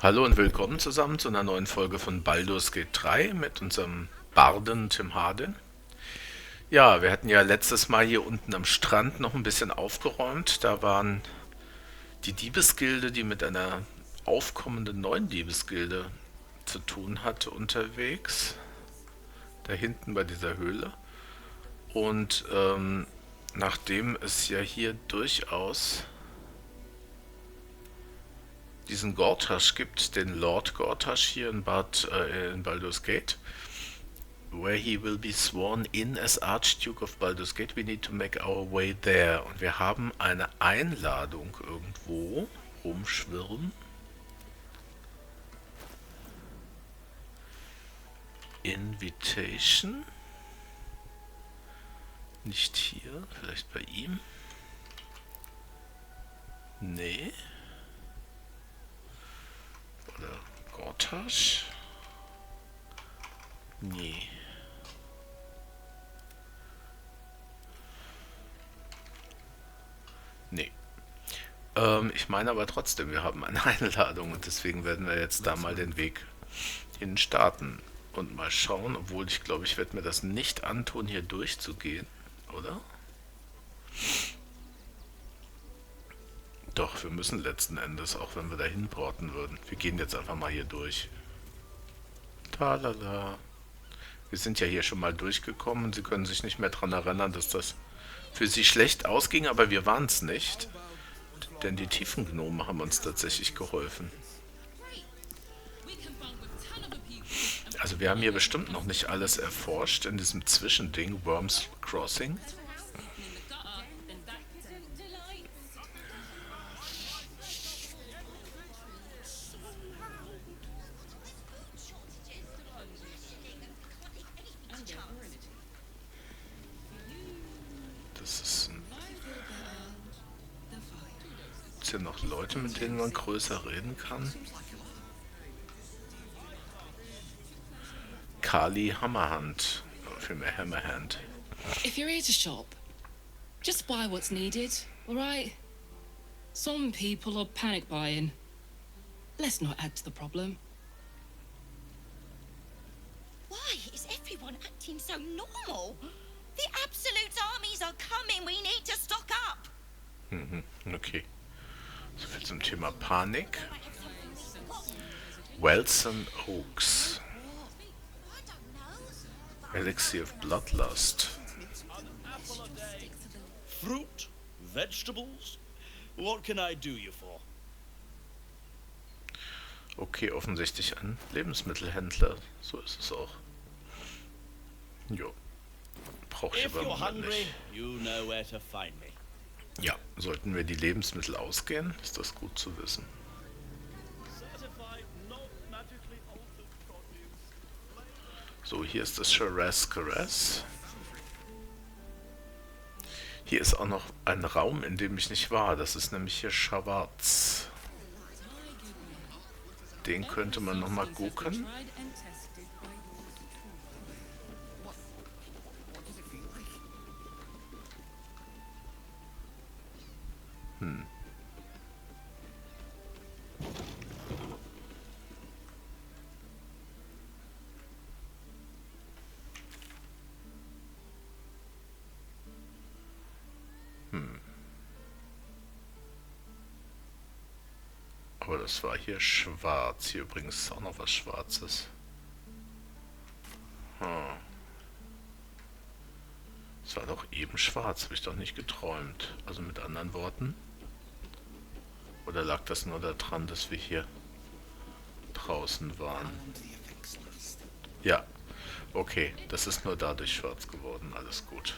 Hallo und willkommen zusammen zu einer neuen Folge von Baldur's Gate 3 mit unserem Barden Tim Hardin. Ja, wir hatten ja letztes Mal hier unten am Strand noch ein bisschen aufgeräumt. Da waren die Diebesgilde, die mit einer aufkommenden neuen Diebesgilde zu tun hatte, unterwegs. Da hinten bei dieser Höhle. Und nachdem es ja hier durchaus diesen Gortasch gibt, den Lord Gortasch hier in Baldur's Gate, where he will be sworn in as Archduke of Baldur's Gate, we need to make our way there. Und wir haben eine Einladung irgendwo rumschwirren. Invitation. Nicht hier, vielleicht bei ihm. Nee. Oder Gortasch. Nee. Nee. Ich meine aber trotzdem, wir haben eine Einladung und deswegen werden wir jetzt da mal den Weg hin starten und mal schauen, obwohl ich glaube, ich werde mir das nicht antun, hier durchzugehen, oder? Doch, wir müssen letzten Endes, auch wenn wir dahin porten würden. Wir gehen jetzt einfach mal hier durch. Talala. Wir sind ja hier schon mal durchgekommen. Sie können sich nicht mehr daran erinnern, dass das für Sie schlecht ausging, aber wir waren es nicht. Denn die Tiefengnomen haben uns tatsächlich geholfen. Also wir haben hier bestimmt noch nicht alles erforscht in diesem Zwischending, Worms Crossing. Das ist Gibt's hier noch Leute, mit denen man größer reden kann? Kali Hammerhand. Vielmehr Hammerhand. If you're here to shop, just buy what's needed, alright? Some people are panic buying. Let's not add to the problem. Why is everyone acting so normal? The Absolute armies are coming. We need to stock up. Okay. So viel zum Thema Panik. Welson Oaks. Elixir of Bloodlust. Fruit? Vegetables? What can I do you for? Okay, offensichtlich ein Lebensmittelhändler. So ist es auch. Jo. Brauche ich If aber im you're Moment hungry, nicht. you know where to find me. Ja, sollten wir die Lebensmittel ausgehen, ist das gut zu wissen. Certified, not magically altered produce. So, hier ist das Shiraz Caress. Hier ist auch noch ein Raum, in dem ich nicht war. Das ist nämlich hier Schwarz. Den könnte man nochmal gucken. Aber das war hier schwarz. Hier übrigens ist auch noch was Schwarzes. Hm. Es war doch eben schwarz, habe ich doch nicht geträumt. Also mit anderen Worten. Oder lag das nur daran, dass wir hier draußen waren? Ja, okay. Das ist nur dadurch schwarz geworden. Alles gut.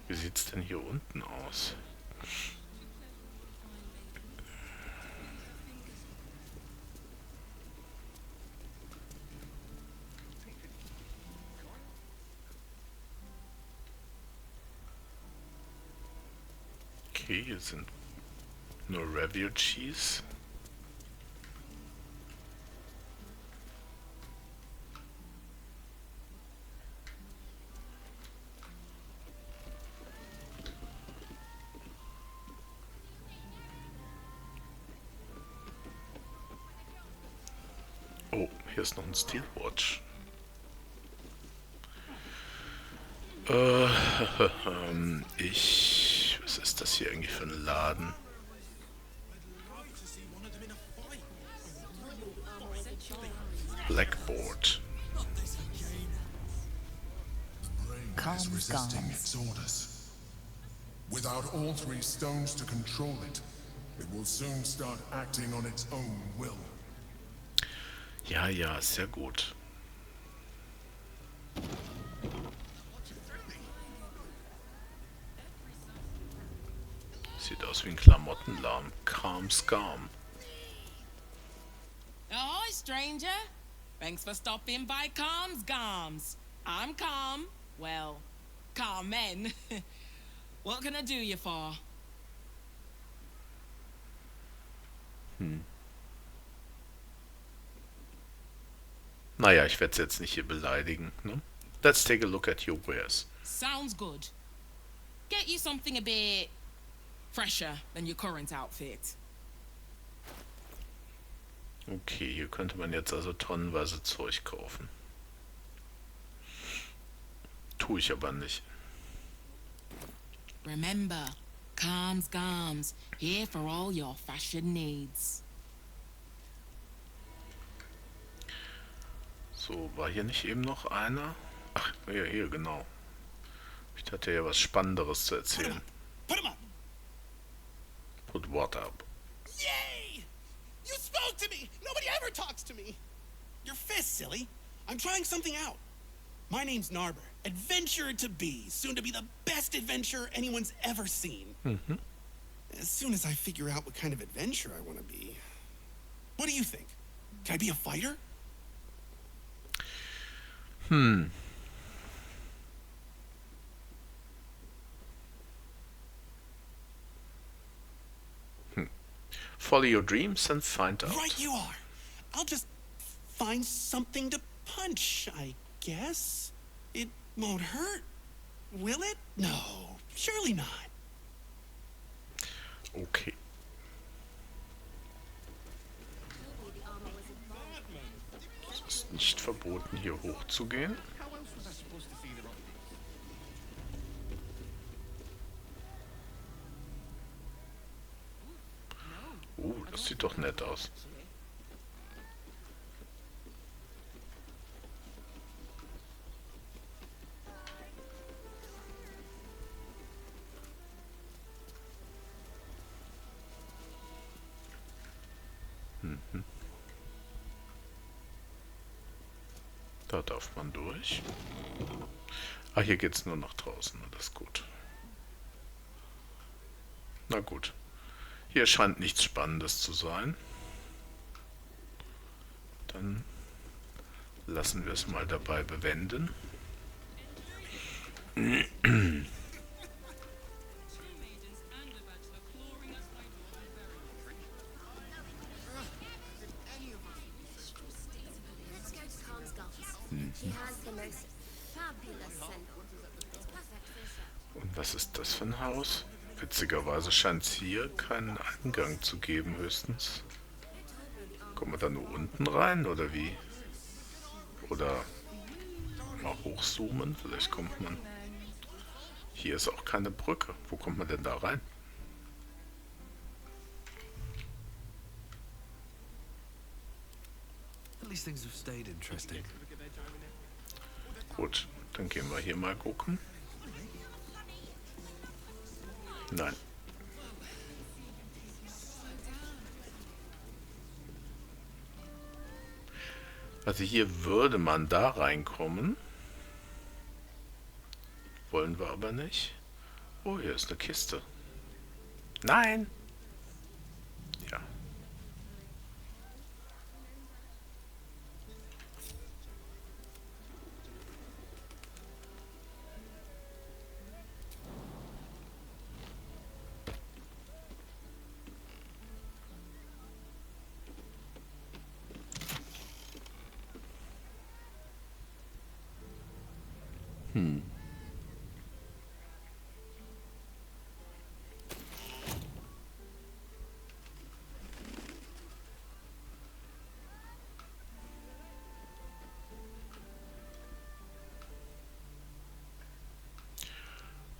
Wie sieht's denn hier unten aus? Okay, hier sind nur Refugees. Oh, hier ist noch ein Steelwatch. Was ist das hier eigentlich für ein Laden? Blackboard. Brain is resisting its orders. Without all three stones to control it, it will soon start acting on its own will. Ja, ja, sehr gut. Sieht aus wie ein Klamottenladen. Calm Scam. Ahoy, stranger. Thanks for stopping by Calm's Gums. I'm Calm. Well, Carmen. What can I do you for? Naja, ich werde es jetzt nicht hier beleidigen. Ne? Let's take a look at your wares. Sounds good. Get you something a bit fresher than your current outfit. Okay, hier könnte man jetzt also tonnenweise Zeug kaufen. Tue ich aber nicht. Remember, Calm's Gums. Here for all your fashion needs. So, war hier nicht eben noch einer? Ach, ja, hier, genau. Ich hatte ja was Spannenderes zu erzählen. Put him up! Put what up? Yay! You spoke to me! Nobody ever talks to me! Your fist, silly. I'm trying something out. My name's Narber, adventurer to be, soon to be the best adventurer anyone's ever seen. As soon as I figure out what kind of adventurer I want to be. What do you think? Can I be a fighter? Follow your dreams and find out. Right you are. I'll just find something to punch, I guess. It won't hurt, will it? No, surely not. Okay. Es ist nicht verboten, hier hochzugehen. Das sieht doch nett aus. Da darf man durch. Ah, hier geht's nur nach draußen. Das ist gut. Na gut. Hier scheint nichts Spannendes zu sein. Dann lassen wir es mal dabei bewenden. Und was ist das für ein Haus? Witzigerweise scheint es hier keinen Eingang zu geben, höchstens. Kommt man da nur unten rein, oder wie? Oder mal hochzoomen, vielleicht kommt man... Hier ist auch keine Brücke. Wo kommt man denn da rein? Gut, dann gehen wir hier mal gucken. Nein. Also hier würde man da reinkommen. Wollen wir aber nicht. Oh, hier ist eine Kiste. Nein! Ja.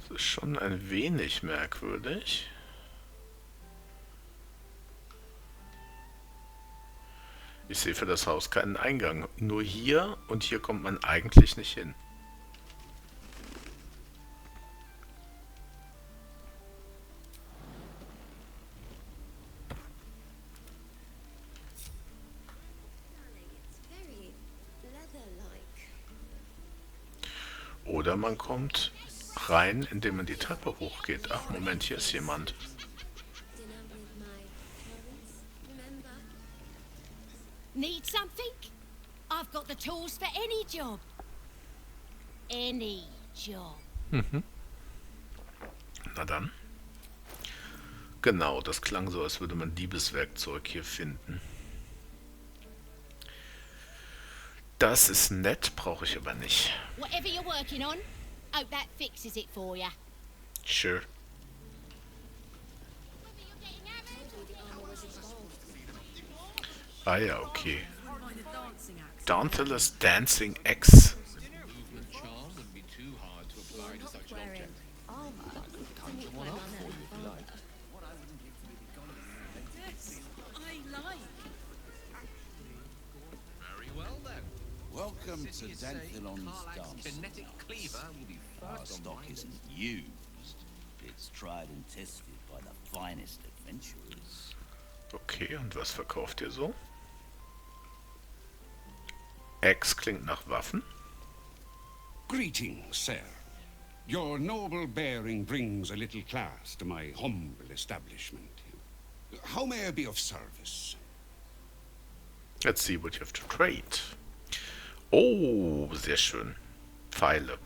Das ist schon ein wenig merkwürdig. Ich sehe für das Haus keinen Eingang. Nur hier und hier kommt man eigentlich nicht hin. Oder man kommt rein, indem man die Treppe hochgeht. Ach, Moment, hier ist jemand. Need something? I've got the tools for any job. Any job. Na dann. Genau, das klang so, als würde man Diebeswerkzeug hier finden. Das ist nett, brauche ich aber nicht. Whatever you're working on, hope that fixes it for you. Sure. Ah ja, okay. Dauntless Dancing X. Welcome to Danthilon's dance. Our stock isn't used. It's tried and tested by the finest adventurers. Okay, und was verkauft ihr so? X klingt nach Waffen. Greetings, sir. Your noble bearing brings a little class to my humble establishment. How may I be of service? Let's see what you have to trade. Oh, sehr schön. Pfeile.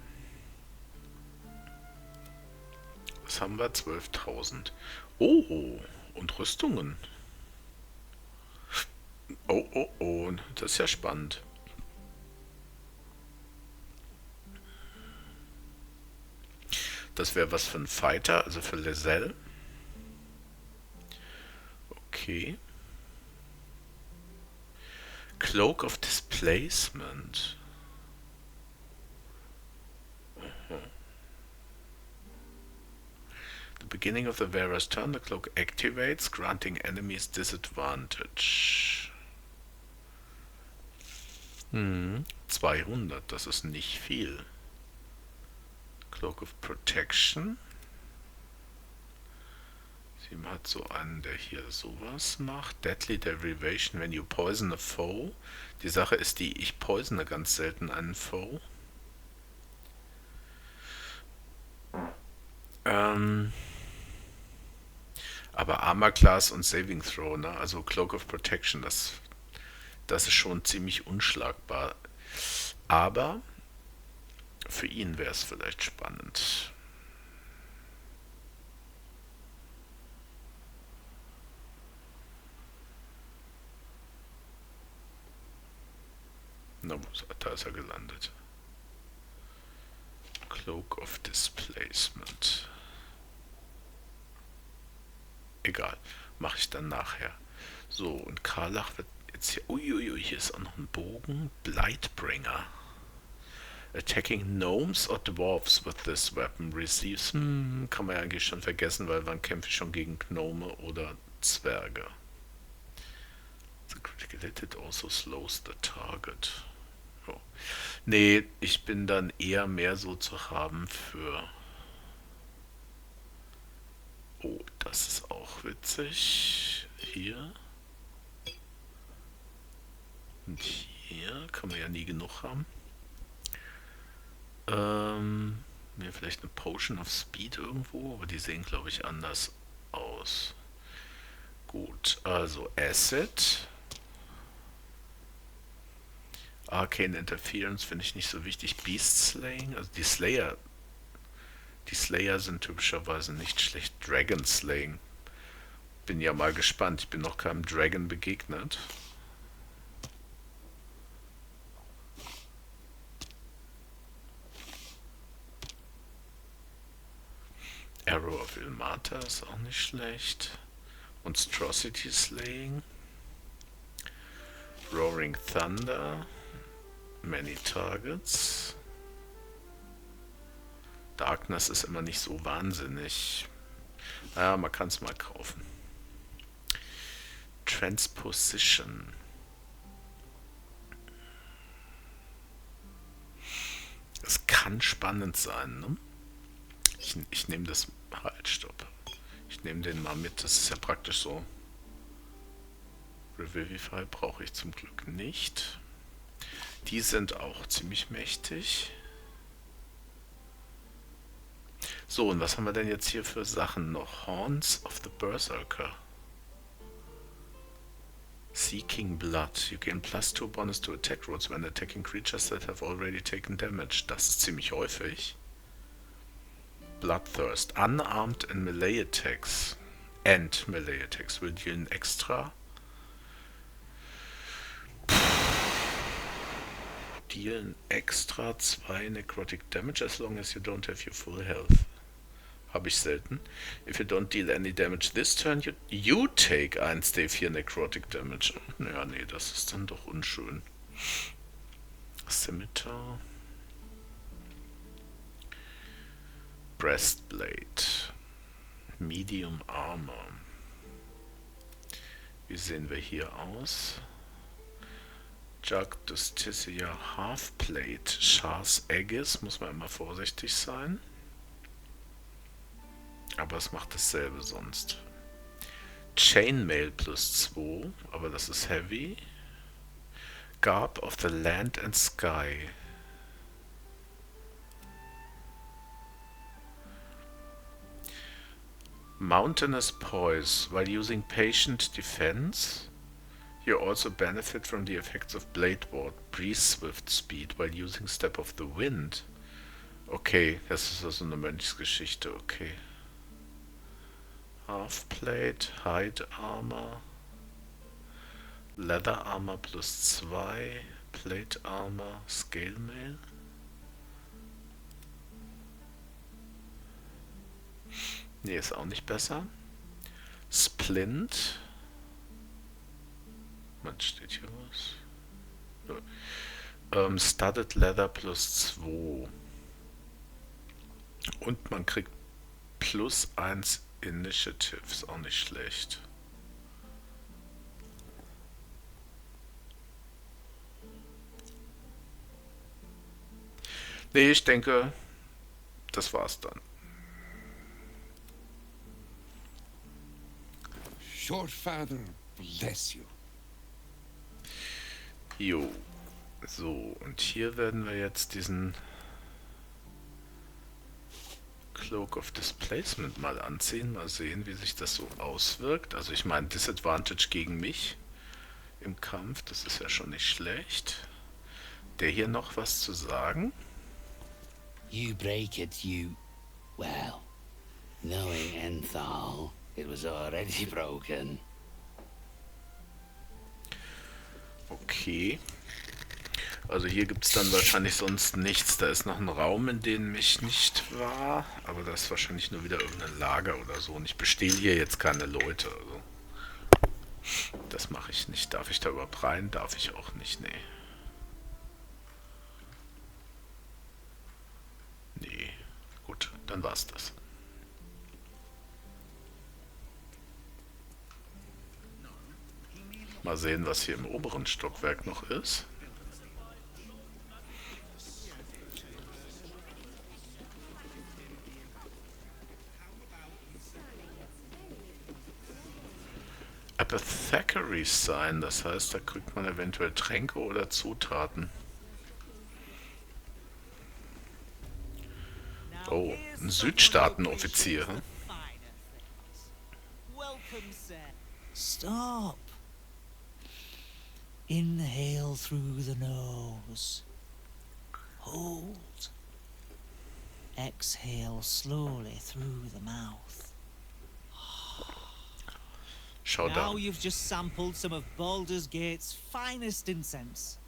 Was haben wir? 12.000. Oh, und Rüstungen. Oh, oh, oh. Das ist ja spannend. Das wäre was für einen Fighter, also für Lezelle. Okay. Cloak of Displacement. The beginning of the wearer's turn, the cloak activates, granting enemies disadvantage. 200, das ist nicht viel. Cloak of Protection. Sie hat so einen, der hier sowas macht. Deadly Derivation, when you poison a foe. Die Sache ist die, ich poisone ganz selten einen Foe. Aber Armor Class und Saving Throw, ne? Also Cloak of Protection, das ist schon ziemlich unschlagbar. Aber für ihn wäre es vielleicht spannend. Na, da ist er gelandet. Cloak of Displacement. Egal, mache ich dann nachher. So, und Karlach wird jetzt hier... Uiuiui, hier ist auch noch ein Bogen. Blightbringer. Attacking Gnomes or Dwarves with this weapon receives... kann man ja eigentlich schon vergessen, weil wann kämpfe ich schon gegen Gnome oder Zwerge? The critical hit it also slows the target. Oh. Nee, ich bin dann eher mehr so zu haben für... Oh, das ist auch witzig. Hier. Und hier kann man ja nie genug haben. Mir vielleicht eine Potion of Speed irgendwo, aber die sehen, glaube ich, anders aus. Gut, also Acid. Arcane Interference finde ich nicht so wichtig. Beast Slaying, also die Slayer sind typischerweise nicht schlecht. Dragon Slaying. Bin ja mal gespannt. Ich bin noch keinem Dragon begegnet. Arrow of Ilmata ist auch nicht schlecht. Monstrosity Slaying. Roaring Thunder. Many Targets. Darkness ist immer nicht so wahnsinnig. Naja, man kann es mal kaufen. Transposition. Es kann spannend sein, ne? Ich nehme das... Halt, stopp. Ich nehme den mal mit. Das ist ja praktisch so. Revivify brauche ich zum Glück nicht. Die sind auch ziemlich mächtig. So, und was haben wir denn jetzt hier für Sachen noch? Horns of the Berserker. Seeking Blood. You gain +2 bonus to attack rolls when attacking creatures that have already taken damage. Das ist ziemlich häufig. Bloodthirst. Unarmed and melee attacks. And melee attacks will deal an extra. Deal extra 2 necrotic damage as long as you don't have your full health. Habe ich selten. If you don't deal any damage this turn, you take 1d4 necrotic damage. Naja, nee, das ist dann doch unschön. Scimitar. Breastplate. Medium Armor. Wie sehen wir hier aus? Jug Justicia Halfplate. Char's Aegis. Muss man immer vorsichtig sein. Aber es macht dasselbe sonst. Chainmail +2, aber das ist heavy. Garb of the Land and Sky. Mountainous Poise. While using Patient Defense, you also benefit from the effects of Blade Ward. Breeze Swift Speed while using Step of the Wind. Okay, das ist also eine Mönchsgeschichte, okay. Halfplate, Hide Armor, Leather Armor +2, Plate Armor, Scale Mail. Nee, ist auch nicht besser. Splint. Was steht hier was? Studded Leather +2. Und man kriegt +1 Initiative, ist auch nicht schlecht. Nee, ich denke, das war's dann. Short Father bless you. Jo. So, und hier werden wir jetzt diesen Cloak of Displacement mal anziehen. Mal sehen, wie sich das so auswirkt. Also ich meine, Disadvantage gegen mich im Kampf, das ist ja schon nicht schlecht. Der hier noch was zu sagen? You break it, you... Well, knowing Enthal, it was already broken. Okay. Also hier gibt es dann wahrscheinlich sonst nichts. Da ist noch ein Raum, in dem ich nicht war. Aber das ist wahrscheinlich nur wieder irgendein Lager oder so. Und ich bestehle hier jetzt keine Leute. Also das mache ich nicht. Darf ich da überhaupt rein? Darf ich auch nicht. Nee. Nee. Gut, dann war's das. Mal sehen, was hier im oberen Stockwerk noch ist. Apothecary Sign, das heißt, da kriegt man eventuell Tränke oder Zutaten. Oh, ein Südstaaten-Offizier. Hm? Stop. Inhale through the nose. Hold. Exhale slowly through the mouth. Schau Now da. you've just sampled some of Baldur's Gate's finest incense.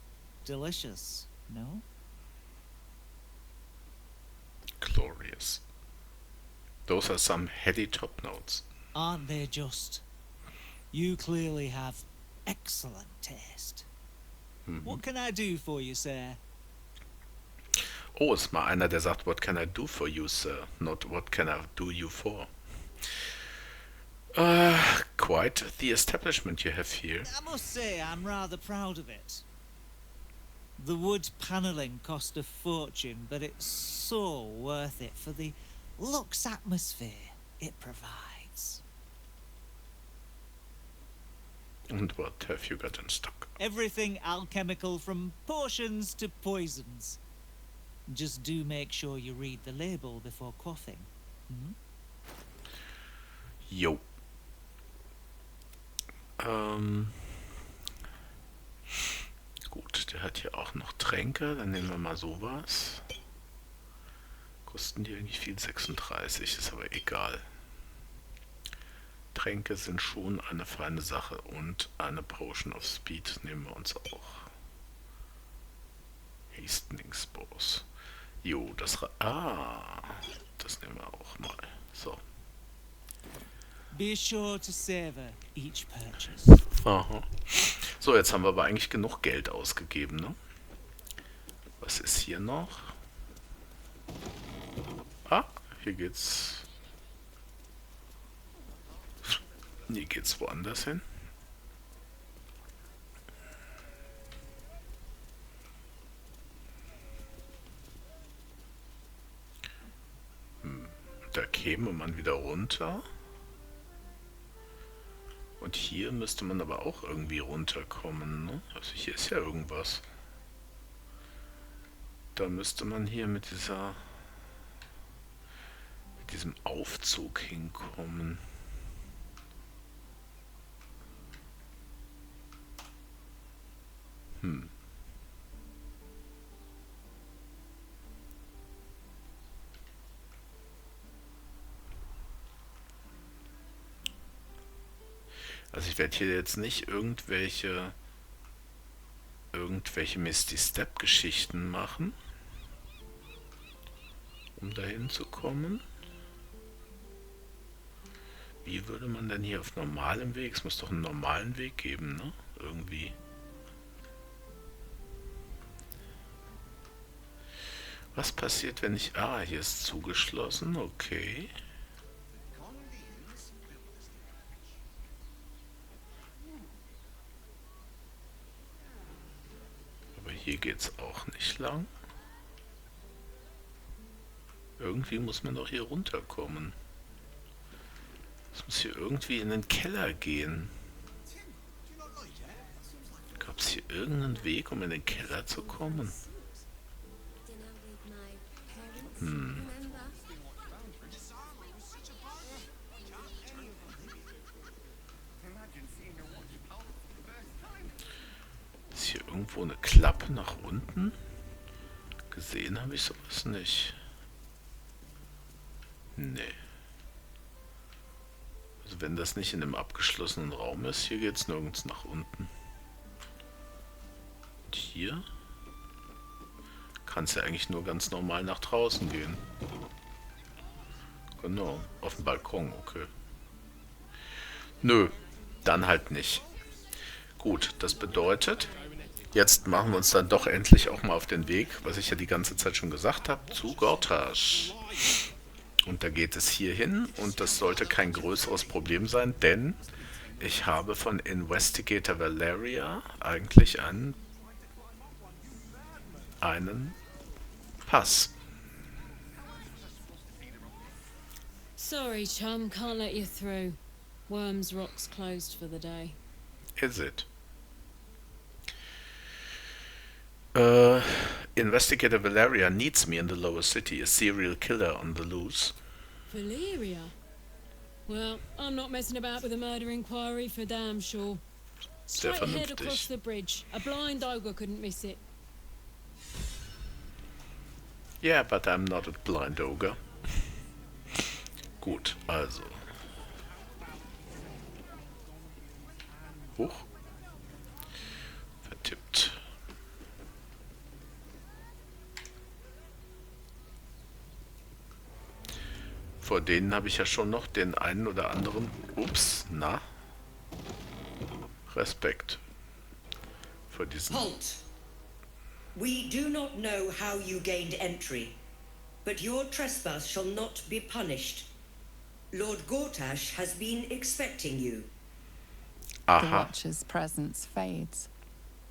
Delicious, no? Glorious. Those are some heady top notes. Aren't they just? You clearly have excellent taste. What can I do for you, sir? Oh, ist mal einer, der sagt, what can I do for you, sir? Not what can I do you for? Quite the establishment you have here. I must say, I'm rather proud of it. The wood panelling cost a fortune, but it's so worth it for the luxe atmosphere it provides. And what have you got in stock? Everything alchemical from potions to poisons. Just do make sure you read the label before quaffing. Hmm? Jo. Gut, der hat hier auch noch Tränke. Dann nehmen wir mal sowas. Kosten die eigentlich viel? 36, ist aber egal. Tränke sind schon eine feine Sache. Und eine Potion of Speed nehmen wir uns auch. Hastening Spores. Jo, das nehmen wir auch mal. So. Be sure to savor each purchase. Aha. So, jetzt haben wir aber eigentlich genug Geld ausgegeben, ne? Was ist hier noch? Ah, hier geht's. Hier geht's woanders hin. Da käme man wieder runter. Und hier müsste man aber auch irgendwie runterkommen, ne? Also hier ist ja irgendwas. Da müsste man hier mit diesem Aufzug hinkommen. Also ich werde hier jetzt nicht irgendwelche Misty Step Geschichten machen, um dahin zu kommen. Wie würde man denn hier auf normalem Weg? Es muss doch einen normalen Weg geben, ne? Irgendwie. Was passiert, wenn ich... Ah, hier ist zugeschlossen, okay. Hier geht's auch nicht lang. Irgendwie muss man doch hier runterkommen. Es muss hier irgendwie in den Keller gehen. Gab es hier irgendeinen Weg, um in den Keller zu kommen? Ist hier irgendwo eine Klappe nach unten? Gesehen habe ich sowas nicht. Nee. Also wenn das nicht in einem abgeschlossenen Raum ist, hier geht es nirgends nach unten. Und hier kann es ja eigentlich nur ganz normal nach draußen gehen. Genau, auf dem Balkon, okay. Nö, dann halt nicht. Gut, das bedeutet, jetzt machen wir uns dann doch endlich auch mal auf den Weg, was ich ja die ganze Zeit schon gesagt habe, zu Gortash. Und da geht es hier hin und das sollte kein größeres Problem sein, denn ich habe von Investigator Valeria eigentlich einen Pass. Sorry, chum, can't let you through. Worms Rock's closed for the day. Is it? Investigator Valeria needs me in the lower city, a serial killer on the loose. Valeria? Well, I'm not messing about with a murder inquiry for damn sure. Sehr Straight ahead across vernünftig. the bridge. A blind ogre couldn't miss it. Yeah, but I'm not a blind ogre. Gut, also. Huch. Vertippt. Vor denen habe ich ja schon noch den einen oder anderen... Ups, na. Respekt. Vor diesen... Halt! We do not know how you gained entry, but your trespass shall not be punished. Lord Gortash has been expecting you. The Aha. Watcher's presence fades,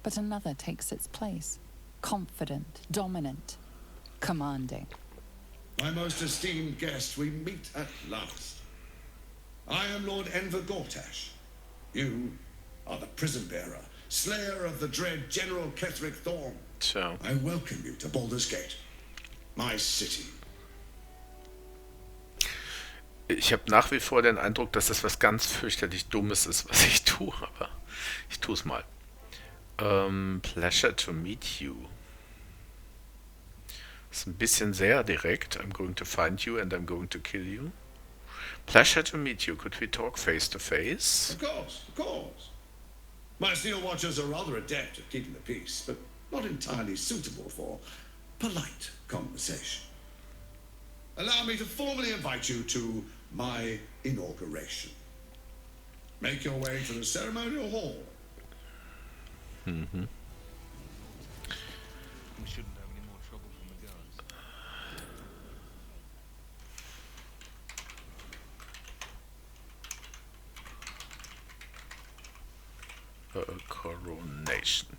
but another takes its place. Confident, dominant, commanding. My most esteemed guest, we meet at last. I am Lord Enver Gortash. You are the prison bearer, slayer of the dread General Ketheric Thorn. Tja. I welcome you to Baldur's Gate, my city. Ich habe nach wie vor den Eindruck, dass das was ganz fürchterlich Dummes ist, was ich tue, aber ich tue es mal. Pleasure to meet you. Ist ein bisschen sehr direkt. I'm going to find you and I'm going to kill you. Pleasure to meet you. Could we talk face to face? Of course, of course. My Steel Watchers are rather adept at keeping the peace, but not entirely suitable for polite conversation. Allow me to formally invite you to my inauguration. Make your way to the ceremonial hall. Mhm. We shouldn't have any more trouble from the guards. Coronation.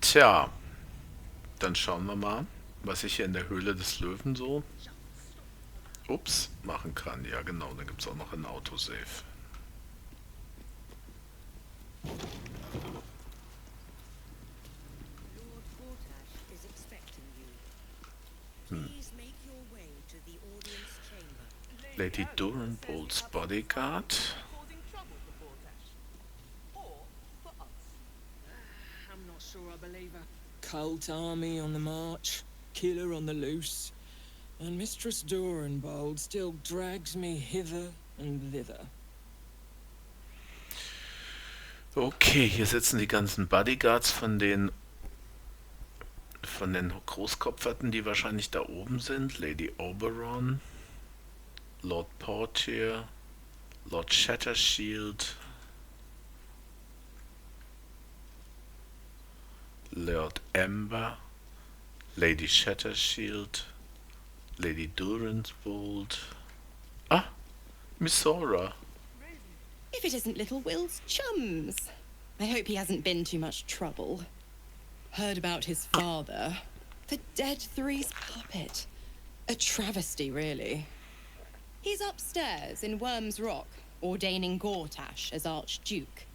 Tja, dann schauen wir mal, was ich hier in der Höhle des Löwen so machen kann. Ja genau, da gibt es auch noch ein Autosave. Lady Duranbolt's bodyguard. I'm not sure I believe her. Cult army on the march, killer on the loose, and Mistress Duranbold still drags me hither and thither. Okay, hier sitzen die ganzen Bodyguards von den Großkopferten, die wahrscheinlich da oben sind. Lady Oberon, Lord Portier, Lord Shattershield, Lord Amber, Lady Shattershield, Lady Duranbold. Ah, Missora. If it isn't little Will's chums. I hope he hasn't been too much trouble. Heard about his father. The dead three's puppet. A travesty, really. He's upstairs in Worm's Rock, ordaining Gortash as Archduke.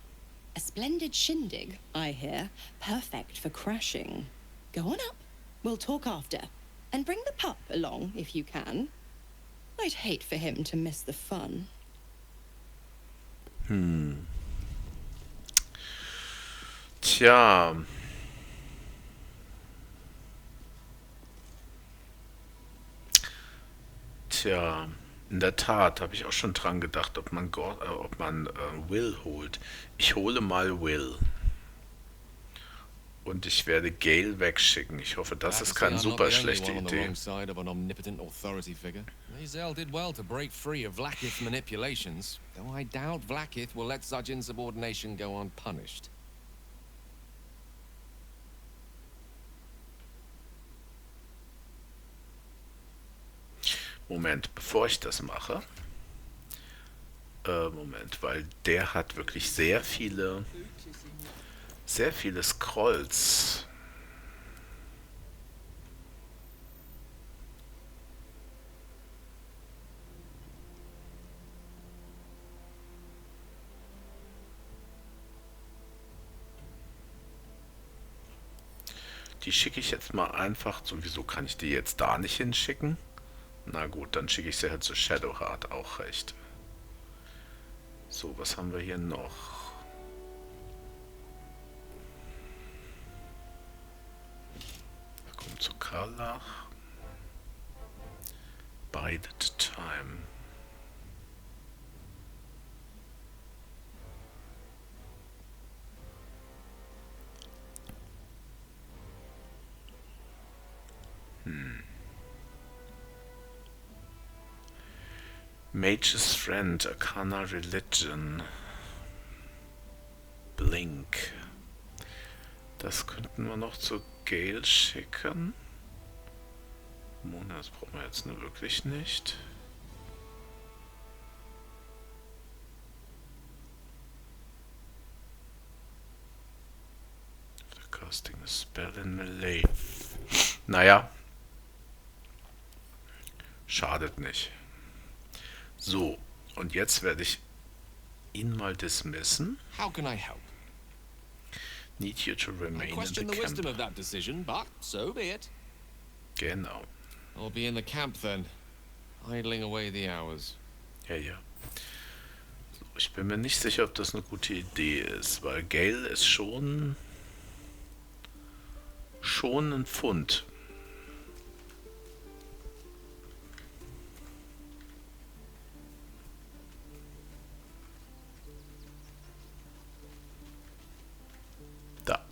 A splendid shindig, I hear. Perfect for crashing. Go on up. We'll talk after. And bring the pup along, if you can. I'd hate for him to miss the fun. Tja. Tja, in der Tat habe ich auch schon dran gedacht, ob man Will holt. Ich hole mal Will. Und ich werde Gale wegschicken. Ich hoffe, das ist keine super schlechte Idee. Zell did well to break free of Vlaakith's manipulations, though I doubt Vlaakith will let such insubordination go unpunished. Moment, bevor ich das mache. Moment, weil der hat wirklich sehr viele Scrolls. Die schicke ich jetzt mal einfach. Sowieso kann ich die jetzt da nicht hinschicken. Na gut, dann schicke ich sie halt zu Shadowheart, auch recht. So, was haben wir hier noch? Wir kommen zu Karlach. Bided Time. Mage's Friend, Arcana Religion, Blink. Das könnten wir noch zu Gale schicken. Mona, das brauchen wir jetzt nur wirklich nicht. Casting a spell in Melee. Naja. Schadet nicht. So, und jetzt werde ich ihn mal dismissen. How can I help? Need you to I remain in question the the wisdom camp. of that decision, but so be it. Genau. I'll be in the camp then, idling away the hours. Ja, ja. So, ich bin mir nicht sicher, ob das eine gute Idee ist, weil Gale ist schon ein Pfund. Da.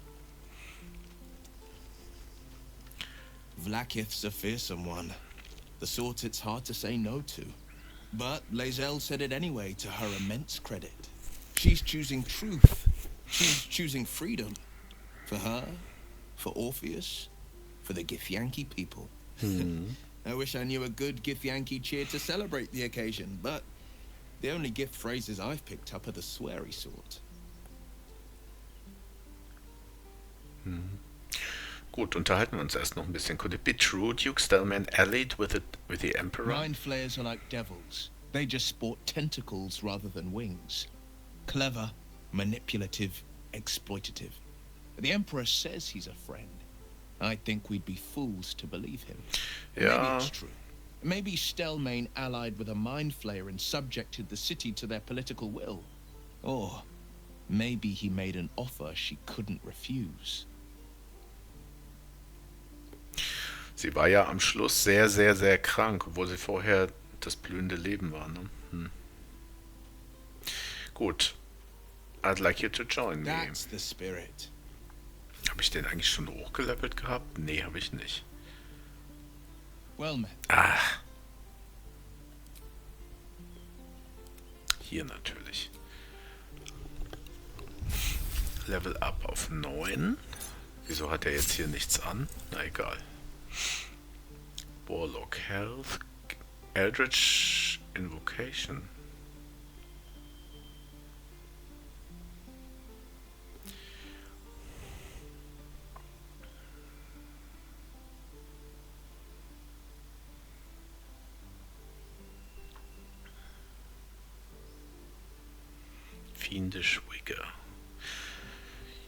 Vlaakith's a fearsome one. The sort it's hard to say no to. But Lae'zel said it anyway, to her immense credit. She's choosing truth. She's choosing freedom. For her, for Orpheus, for the Githyanki people. I wish I knew a good Githyanki cheer to celebrate the occasion, but the only gift phrases I've picked up are the sweary sort. Gut, unterhalten wir uns erst noch ein bisschen. Could it be true Duke Stellman allied with the Emperor? Mind flayers are like devils. They just sport tentacles rather than wings. Clever, manipulative, exploitative. The Emperor says he's a friend. I think we'd be fools to believe him. Ja. Maybe it's true. Maybe Stellmain allied with a mind flayer and subjected the city to their political will. Or maybe he made an offer she couldn't refuse. Sie war ja am Schluss sehr, sehr, sehr krank, obwohl sie vorher das blühende Leben war. Ne? Gut. I'd like you to join me. That's the spirit. Habe ich den eigentlich schon hochgelevelt gehabt? Nee, habe ich nicht. Well met. Ah. Hier natürlich. Level up auf 9. Wieso hat er jetzt hier nichts an? Na egal. Warlock Health. Eldritch Invocation. Fiendish Vigor.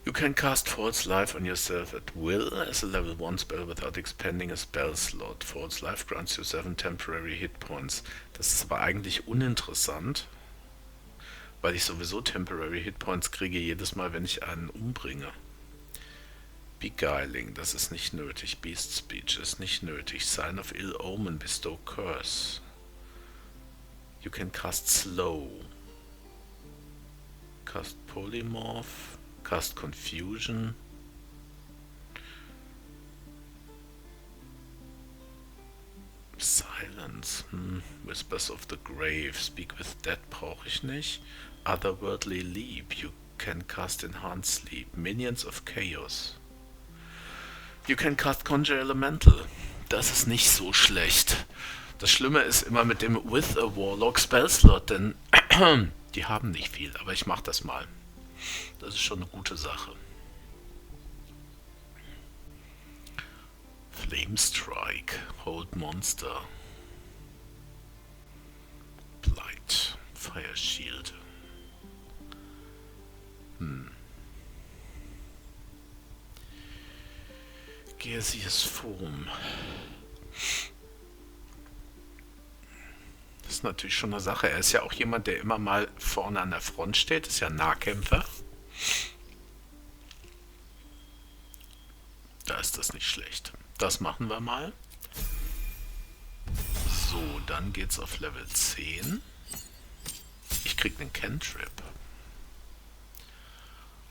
You can cast False Life on yourself at will as a level 1 spell without expending a spell slot. False Life grants you 7 temporary hit points. Das ist aber eigentlich uninteressant, weil ich sowieso temporary hit points kriege jedes Mal, wenn ich einen umbringe. Beguiling, das ist nicht nötig. Beast Speech ist nicht nötig. Sign of Ill Omen, Bestow Curse. You can cast Slow. Cast Polymorph. Cast Confusion. Silence. Whispers of the Grave. Speak with Dead brauche ich nicht. Otherworldly Leap. You can cast Enhanced Sleep. Minions of Chaos. You can cast Conjure Elemental. Das ist nicht so schlecht. Das Schlimme ist immer mit dem With a Warlock Spellslot, denn die haben nicht viel, aber ich mach das mal. Das ist schon eine gute Sache. Flame Strike, Hold Monster, Blight, Fire Shield. Gaseous Foam. Das ist natürlich schon eine Sache. Er ist ja auch jemand, der immer mal vorne an der Front steht. Ist ja ein Nahkämpfer. Da ist das nicht schlecht. Das machen wir mal. So, dann geht's auf Level 10. Ich krieg den Cantrip.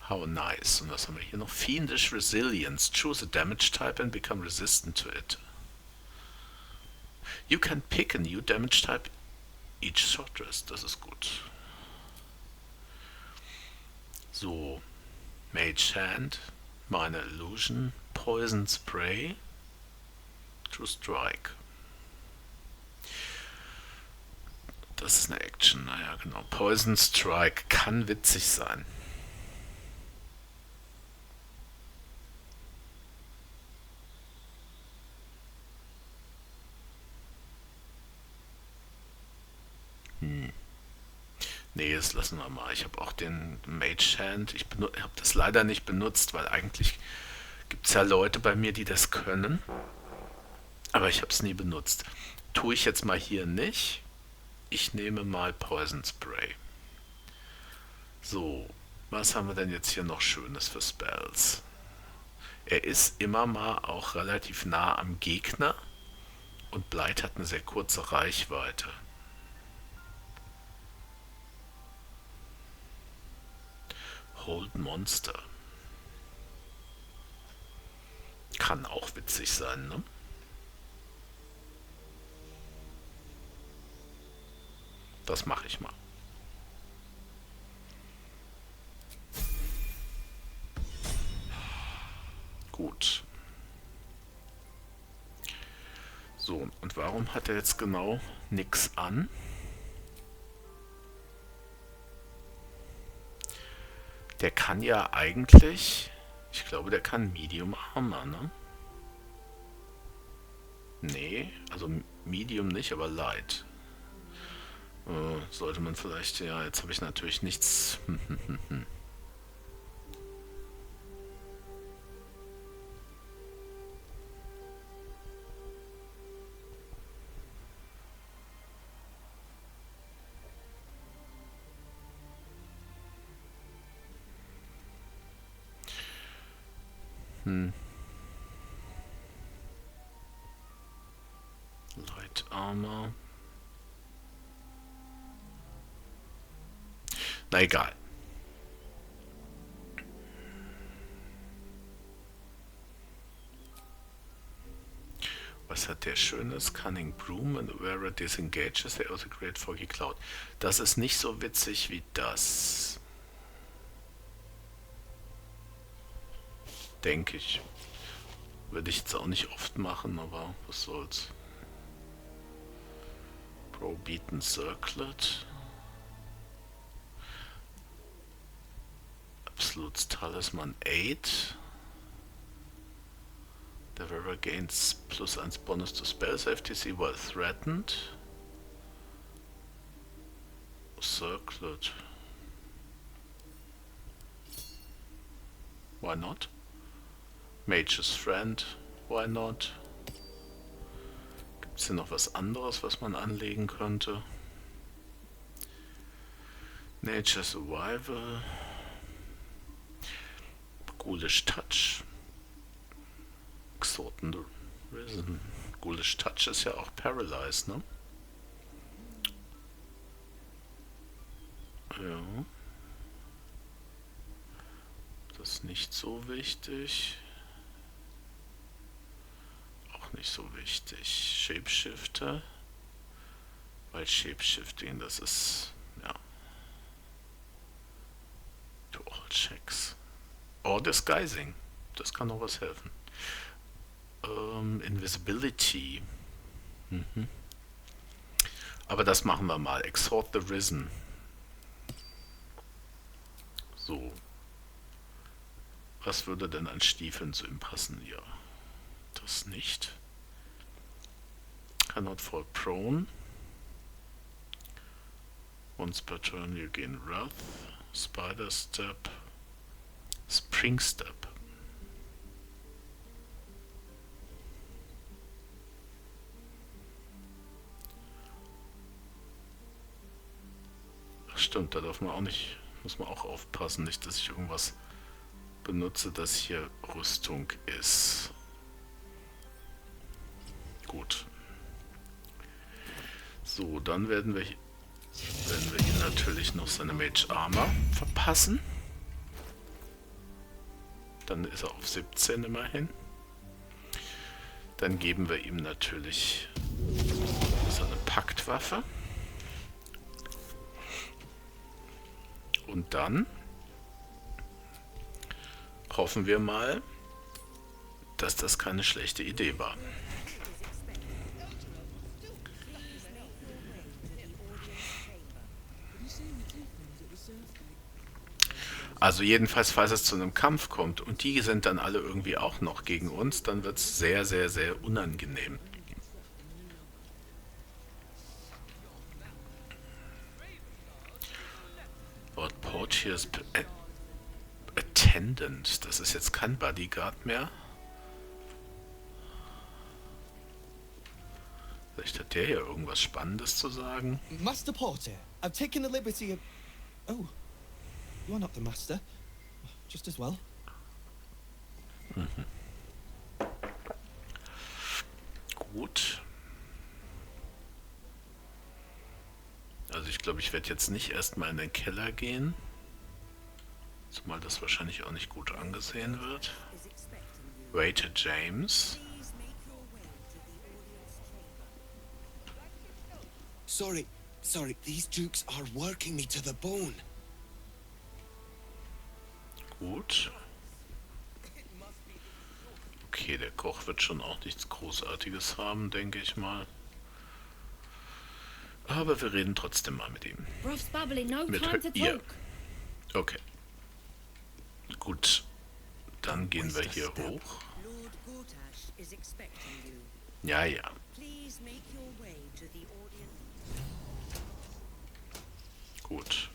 How nice. Und was haben wir hier noch? Fiendish Resilience. Choose a damage type and become resistant to it. You can pick a new damage type each short rest. Das ist gut. So. Mage Hand. Minor Illusion, Poison Spray, True Strike. Das ist eine Action, naja genau. Poison Strike kann witzig sein. Nee, das lassen wir mal. Ich habe auch den Mage Hand. Ich habe das leider nicht benutzt, weil eigentlich gibt es ja Leute bei mir, die das können. Aber ich habe es nie benutzt. Tue ich jetzt mal hier nicht. Ich nehme mal Poison Spray. So, was haben wir denn jetzt hier noch Schönes für Spells? Er ist immer mal auch relativ nah am Gegner. Und Blight hat eine sehr kurze Reichweite. Hold Monster. Kann auch witzig sein, ne? Das mache ich mal. Gut. So, und warum hat er jetzt genau nichts an? Der kann ja eigentlich, ich glaube, der kann Medium Armor, ne? Nee, also Medium nicht, aber Light. Sollte man vielleicht, ja, jetzt habe ich natürlich nichts. Light Armor. Na egal. Was hat der Schönes? Cunning Broom and where it disengages, they also create foggy cloud. Das ist nicht so witzig wie das. Denke ich. Würde ich jetzt auch nicht oft machen, aber was soll's. Pro-Beaten Circlet. Absolute Talisman 8. The wearer gains +1 bonus to spell save DC while threatened. Circlet. Why not? Mage's Friend. Why not? Gibt es hier noch was anderes, was man anlegen könnte? Nature's Survival. Ghoulish Touch. Exorten the Risen. Ghoulish Touch ist ja auch Paralyzed, ne? Ja. Das ist nicht so wichtig. Auch nicht so wichtig. Shapeshifter. Weil Shapeshifting, das ist, ja. To all checks. Or Disguising. Das kann auch was helfen. Invisibility. Aber das machen wir mal. Exhort the Risen. So. Was würde denn an Stiefeln zu ihm passen? Ja. Das nicht. Cannot fall prone. Once per turn you gain Wrath. Spider Step. Spring Step. Ach stimmt, da darf man auch nicht, muss man auch aufpassen, nicht, dass ich irgendwas benutze, das hier Rüstung ist. Gut. So, dann werden wir ihm natürlich noch seine Mage Armor verpassen. Dann ist er auf 17 immerhin. Dann geben wir ihm natürlich seine Paktwaffe. Und dann Hoffen wir mal, dass das keine schlechte Idee war. Also jedenfalls, falls es zu einem Kampf kommt und die sind dann alle irgendwie auch noch gegen uns, dann wird es sehr, sehr, sehr unangenehm. Lord Portiers Attendant, das ist jetzt kein Bodyguard mehr. Vielleicht hat der hier irgendwas Spannendes zu sagen. Master Porter, I've taken the liberty of... Oh, you are not the master. Just as well. Mhm. Gut. Also ich glaube, ich werde jetzt nicht erstmal in den Keller gehen. Zumal das wahrscheinlich auch nicht gut angesehen wird. Waiter James. Sorry, these dukes are working me to the bone. Gut. Okay, der Koch wird schon auch nichts Großartiges haben, denke ich mal. Aber wir reden trotzdem mal mit ihm. Mit ihr. Okay. Gut. Dann gehen wir hier hoch. Ja, ja. Gut.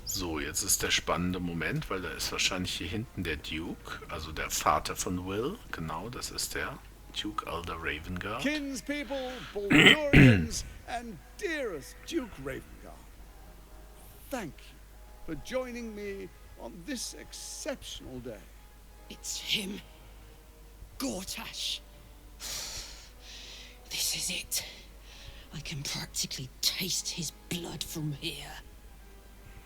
So, jetzt ist der spannende Moment, weil da ist wahrscheinlich hier hinten der Duke, also der Vater von Will. Genau, das ist der Duke Alder Ravengard. Kinspeople, Baldurians, and dearest Duke Ravengard, thank you for joining me on this exceptional day. It's him. Gortash. This is it. I can practically taste his blood from here.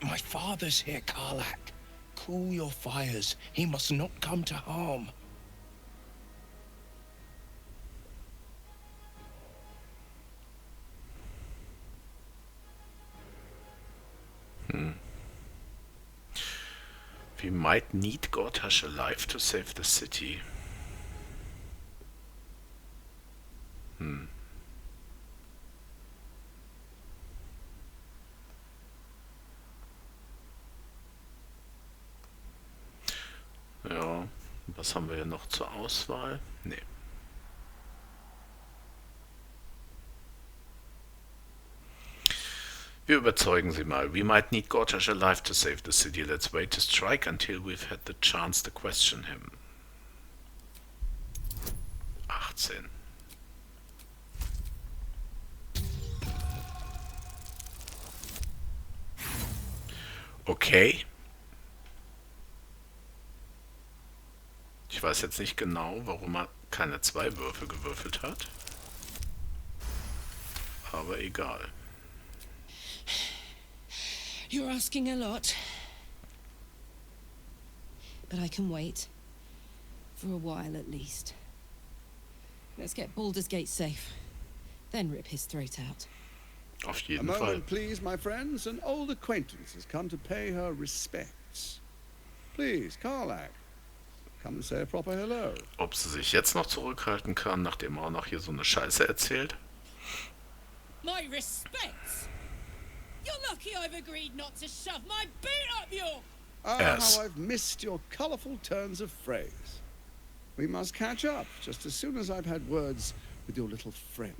My father's here, Karlak. Cool your fires. He must not come to harm. We might need Gortash alive to save the city. Ja, was haben wir hier noch zur Auswahl? Nee. Wir überzeugen sie mal. We might need Gortash alive to save the city. Let's wait to strike until we've had the chance to question him. 18. Okay. Ich weiß jetzt nicht genau, warum er keine 2 Würfe gewürfelt hat. Aber egal. You're asking a lot. But I can wait. For a while at least. Let's get Baldur's Gate safe. Then rip his throat out. Auf jeden A Fall. moment, please, my friends. An old acquaintance has come to pay her respects. Please, Karlak, come and say a proper hello. Ob sie sich jetzt noch zurückhalten kann, nachdem er auch noch hier so eine Scheiße erzählt? My respects? You're lucky I've agreed not to shove my boot up your... Ah, Yes. how I've missed your colourful turns of phrase. We must catch up just as soon as I've had words with your little friend.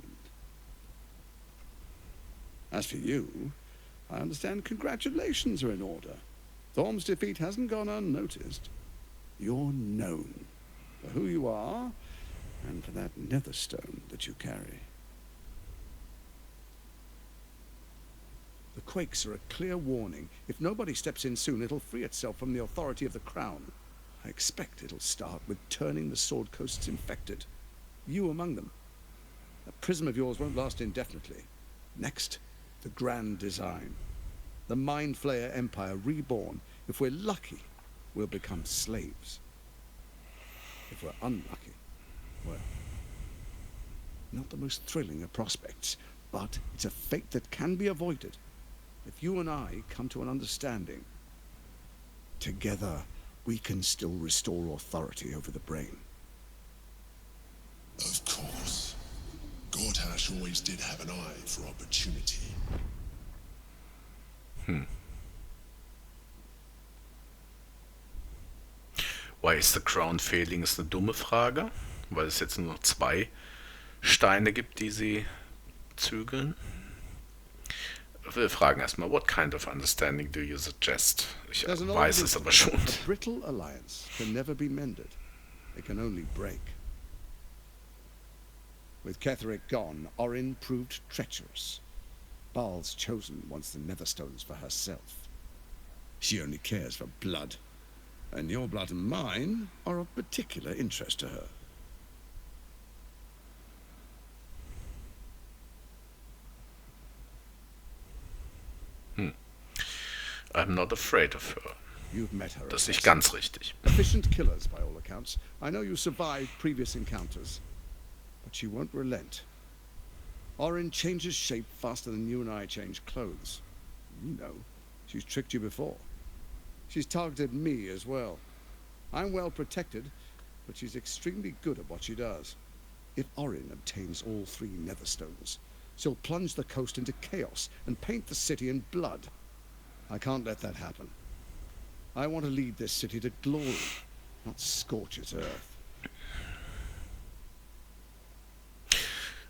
As for you, I understand congratulations are in order. Thorm's defeat hasn't gone unnoticed. You're known for who you are and for that netherstone that you carry. The quakes are a clear warning. If nobody steps in soon, it'll free itself from the authority of the crown. I expect it'll start with turning the Sword Coasts infected. You among them. That prism of yours won't last indefinitely. Next, the grand design. The Mind Flayer Empire reborn. If we're lucky, we'll become slaves. If we're unlucky, well, not the most thrilling of prospects, but it's a fate that can be avoided. If you and I come to an understanding, together we can still restore authority over the brain. Of course. Gortash always did have an eye for opportunity. Why is the Crown failing, ist eine dumme Frage, weil es jetzt nur noch 2 Steine gibt, die sie zügeln. Wir fragen erstmal, what kind of understanding do you suggest? Ich weiß es aber schon. A brittle alliance can never be mended. It can only break. With Ketheric gone, Orin proved treacherous. Baal's chosen wants the Netherstones for herself. She only cares for blood. And your blood and mine are of particular interest to her. I'm not afraid of her. You've met her. Das ist nicht ganz richtig. Efficient killers, by all accounts. I know you survived previous encounters, but she won't relent. Orin changes shape faster than you and I change clothes. You know, she's tricked you before. She's targeted me as well. I'm well protected, but she's extremely good at what she does. If Orin obtains all 3 Netherstones, she'll plunge the coast into chaos and paint the city in blood. I can't let that happen. I want to lead this city to glory, not scorch its earth.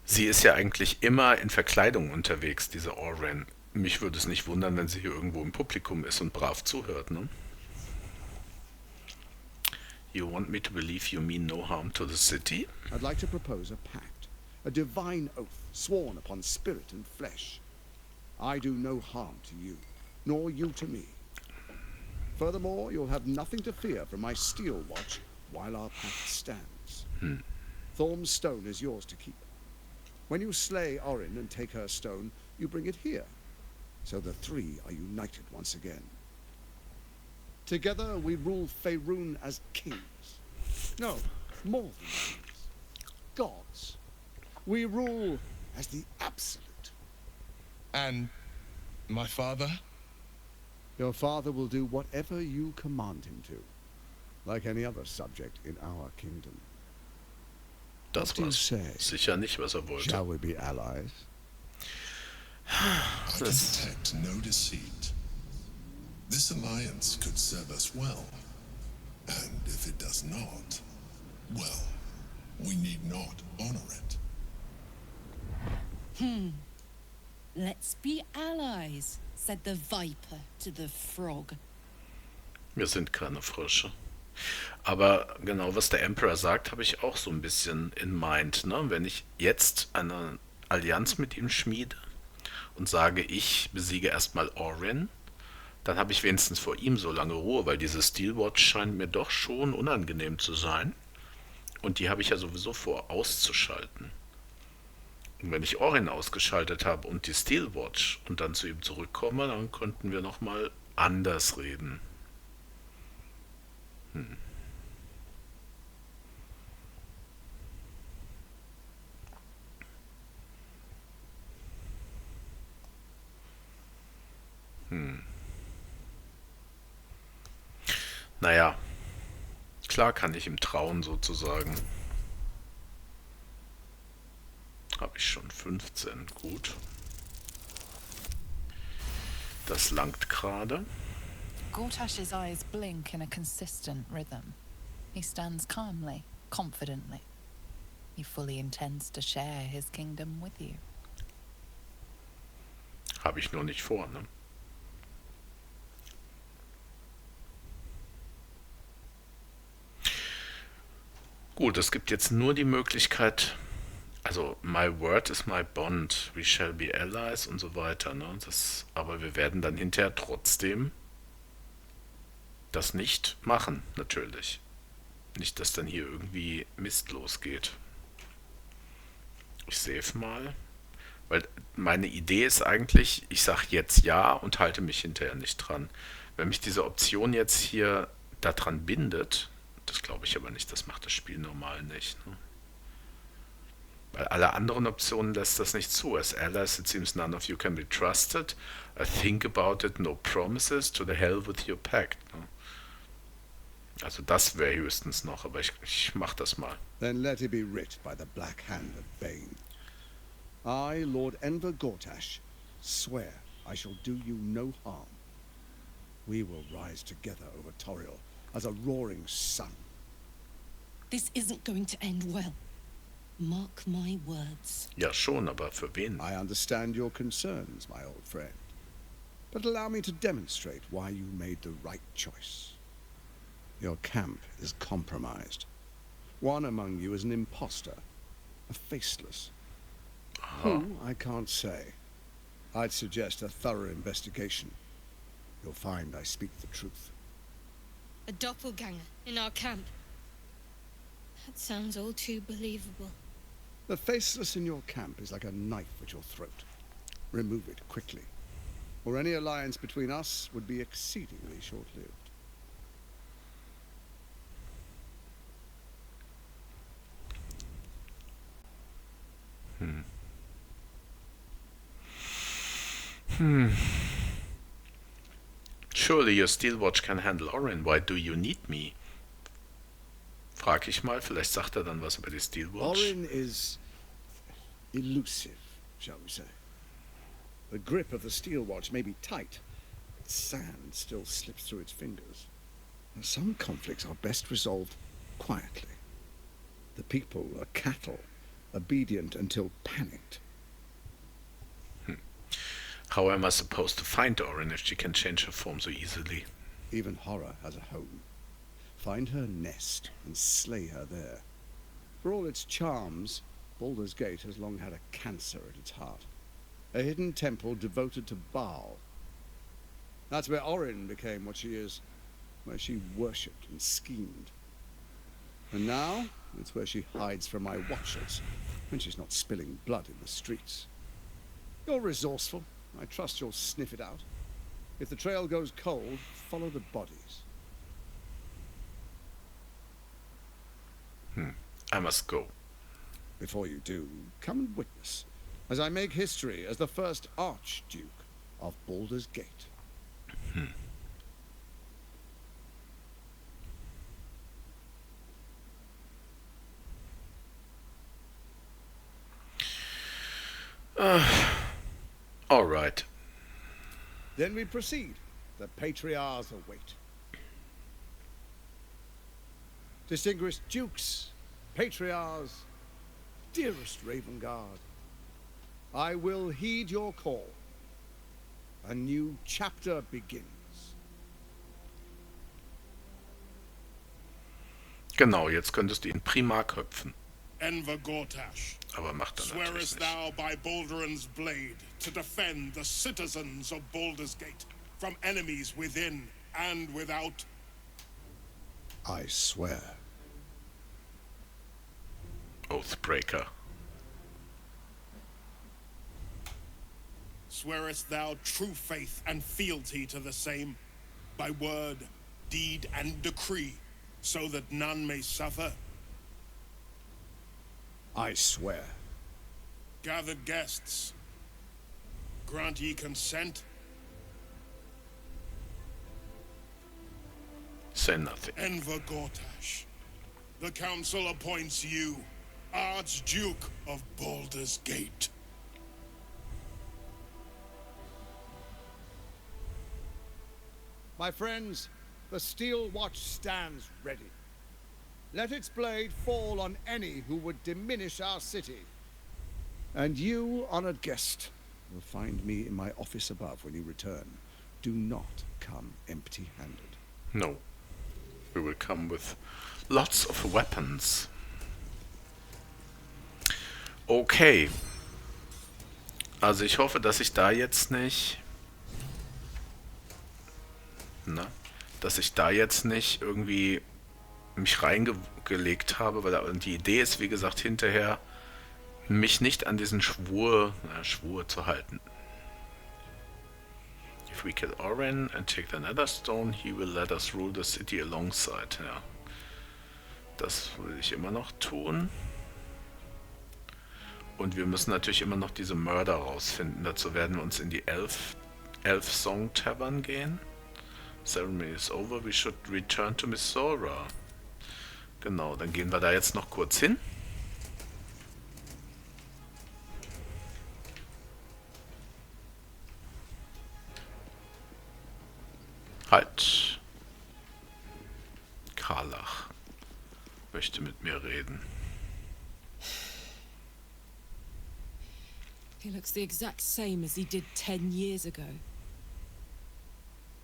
Sie ist ja eigentlich immer in Verkleidung unterwegs, diese Oren. Mich würde es nicht wundern, wenn sie hier irgendwo im Publikum ist und brav zuhört, ne? You want me to believe you mean no harm to the city? I'd like to propose a pact, a divine oath sworn upon spirit and flesh. I do no harm to you, nor you to me. Furthermore, you'll have nothing to fear from my steel watch while our pact stands. Thorm's stone is yours to keep. When you slay Orin and take her stone, you bring it here, so the 3 are united once again. Together we rule Faerun as kings. No, more than kings. Gods. We rule as the absolute. And my father? Your father will do whatever you command him to, like any other subject in our kingdom. Das war sicher nicht, was wollte. Shall we be allies? I can detect no deceit. This alliance could serve us well. And if it does not, well, we need not honor it. Let's be allies, said the viper to the frog. Wir sind keine Frösche. Aber genau, was der Emperor sagt, habe ich auch so ein bisschen in mind. Ne? Wenn ich jetzt eine Allianz mit ihm schmiede und sage, ich besiege erstmal Orin, dann habe ich wenigstens vor ihm so lange Ruhe, weil diese Steelwatch scheint mir doch schon unangenehm zu sein. Und die habe ich ja sowieso vor, auszuschalten. Und wenn ich Orin ausgeschaltet habe und die Steelwatch und dann zu ihm zurückkomme, dann könnten wir nochmal anders reden. Naja, klar kann ich ihm trauen sozusagen. Habe ich schon 15, gut. Das langt gerade. Gortash's eyes blink in a consistent rhythm. He stands calmly, confidently. He fully intends to share his kingdom with you. Habe ich nur nicht vor, ne? Gut, es gibt jetzt nur die Möglichkeit, also my word is my bond, we shall be allies und so weiter, ne? Aber wir werden dann hinterher trotzdem das nicht machen, natürlich. Nicht, dass dann hier irgendwie Mist losgeht. Ich save mal, weil meine Idee ist eigentlich, ich sage jetzt ja und halte mich hinterher nicht dran. Wenn mich diese Option jetzt hier daran bindet, das glaube ich aber nicht, das macht das Spiel normal nicht. Ne? Weil alle anderen Optionen lässt das nicht zu. As allies, it seems none of you can be trusted. I think about it, no promises. To the hell with your pact. Ne? Also das wäre höchstens noch, aber ich mach das mal. Then let it be writ by the black hand of Bane. I, Lord Enver Gortash, swear I shall do you no harm. We will rise together over Toriel as a roaring sun. This isn't going to end well. Mark my words. Ja schon, aber für wen? I understand your concerns, my old friend. But allow me to demonstrate why you made the right choice. Your camp is compromised. One among you is an imposter, a faceless. Who, I can't say. I'd suggest a thorough investigation. You'll find I speak the truth. A doppelganger in our camp. That sounds all too believable. The faceless in your camp is like a knife at your throat. Remove it quickly, or any alliance between us would be exceedingly short-lived. Surely your steel watch can handle Orin. Why do you need me? Frag ich mal, vielleicht sagt er dann was über die Steel Watch. Orin is elusive, shall we say. The grip of the steel watch may be tight, but sand still slips through its fingers. Some conflicts are best resolved quietly. The people are cattle, obedient until panicked. How am I supposed to find Orin if she can change her form so easily? Even horror has a home. Find her nest and slay her there. For all its charms, Baldur's Gate has long had a cancer at its heart. A hidden temple devoted to Baal. That's where Orin became what she is, where she worshipped and schemed. And now, it's where she hides from my watchers, when she's not spilling blood in the streets. You're resourceful. I trust you'll sniff it out. If the trail goes cold, follow the bodies. I must go. Before you do, come and witness, as I make history as the first Archduke of Baldur's Gate. All right. Then we proceed. The patriarchs await. Distinguished dukes, patriarchs, dearest Ravengard, I will heed your call. A new chapter begins. Genau, jetzt könntest du ihn prima köpfen. Enver Gortash, Aber macht er natürlich swearest nicht. thou by Balduran's blade to defend the citizens of Baldur's Gate from enemies within and without? I swear. Oathbreaker. Swearest thou true faith and fealty to the same, by word, deed, and decree, so that none may suffer? I swear. Gathered guests, grant ye consent? Say nothing. Enver Gortash, the council appoints you Archduke of Baldur's Gate. My friends, the steel watch stands ready. Let its blade fall on any who would diminish our city. And you, honored guest, will find me in my office above when you return. Do not come empty-handed. No. We will come with lots of weapons. Okay. Also ich hoffe, dass ich da jetzt nicht... Na? Dass ich da jetzt nicht irgendwie mich reingelegt habe, weil die Idee ist, wie gesagt, hinterher mich nicht an diesen Schwur zu halten. If we kill Orin and take the Netherstone, he will let us rule the city alongside. Ja. Das will ich immer noch tun. Und wir müssen natürlich immer noch diese Mörder rausfinden. Dazu werden wir uns in die Elf Song Tavern gehen. Ceremony is over, we should return to Misora. Genau, dann gehen wir da jetzt noch kurz hin. Halt. Karlach möchte mit mir reden. He looks the exact same as he did 10 years ago.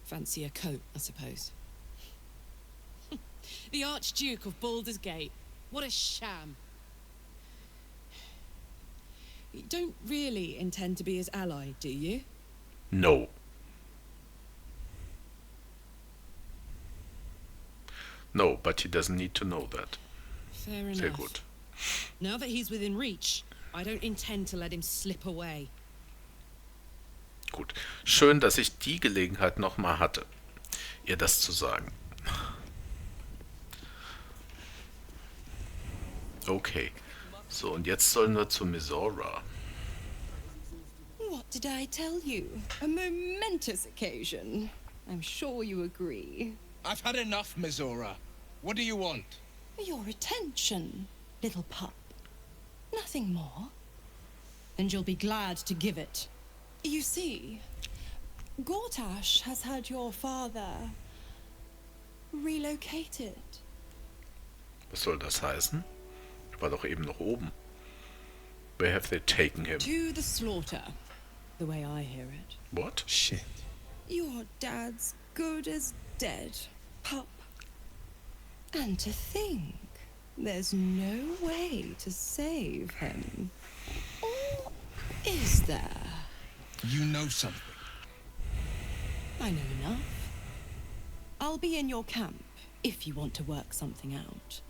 Fancy a coat, I suppose. The Archduke of Baldur's Gate. What a sham. You don't really intend to be his ally, do you? No. No, but he doesn't need to know that. Fair enough. Sehr gut. Now that he's within reach, I don't intend to let him slip away. Gut. Schön, dass ich die Gelegenheit nochmal hatte, ihr das zu sagen. Okay. So, und jetzt sollen wir zu Misora. What did I tell you? A momentous occasion. I'm sure you agree. I've had enough, Misora. What do you want? Your attention, little pup. Nothing more. And you'll be glad to give it. You see, Gortash has had your father relocated. Was soll das heißen? Ich war doch eben noch oben. Where have they taken him? To the slaughter, the way I hear it. What? Shit. Your dad's good as dead, pup. And to think, there's no way to save him. Or is there? You know something. I know enough. I'll be in your camp if you want to work something out.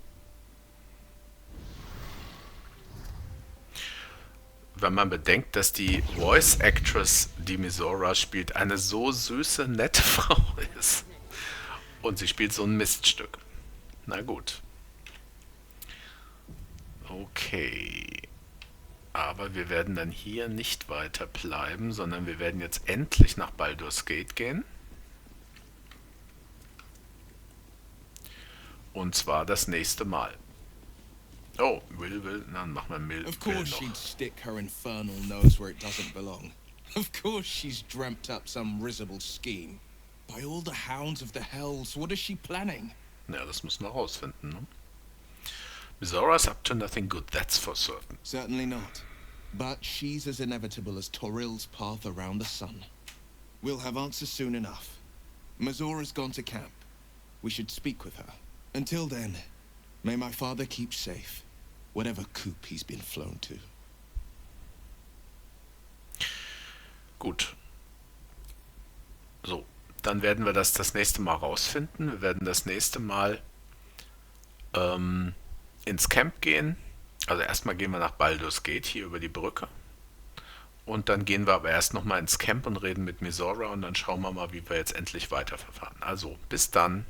Wenn man bedenkt, dass die Voice Actress, die Misora spielt, eine so süße, nette Frau ist. Und sie spielt so ein Miststück. Na gut. Okay. Aber wir werden dann hier nicht weiter bleiben, sondern wir werden jetzt endlich nach Baldur's Gate gehen. Und zwar das nächste Mal. Oh, Will, dann machen wir Will Of course noch. she'd stick her infernal nose where it doesn't belong. Of course she's dreamt up some risible scheme. By all the hounds of the hells, what is she planning? Ja, das müssen wir rausfinden, ne? Misora's up to nothing good, that's for certain. Certainly not. But she's as inevitable as Torill's path around the sun. We'll have answers soon enough. Mizora's gone to camp. We should speak with her. Until then, may my father keep safe, whatever coop he's been flown to. Gut. So, dann werden wir das nächste Mal rausfinden. Wir werden das nächste Mal ins Camp gehen. Also erstmal gehen wir nach Baldur's Gate, hier über die Brücke. Und dann gehen wir aber erst nochmal ins Camp und reden mit Misora und dann schauen wir mal, wie wir jetzt endlich weiterverfahren. Also, bis dann.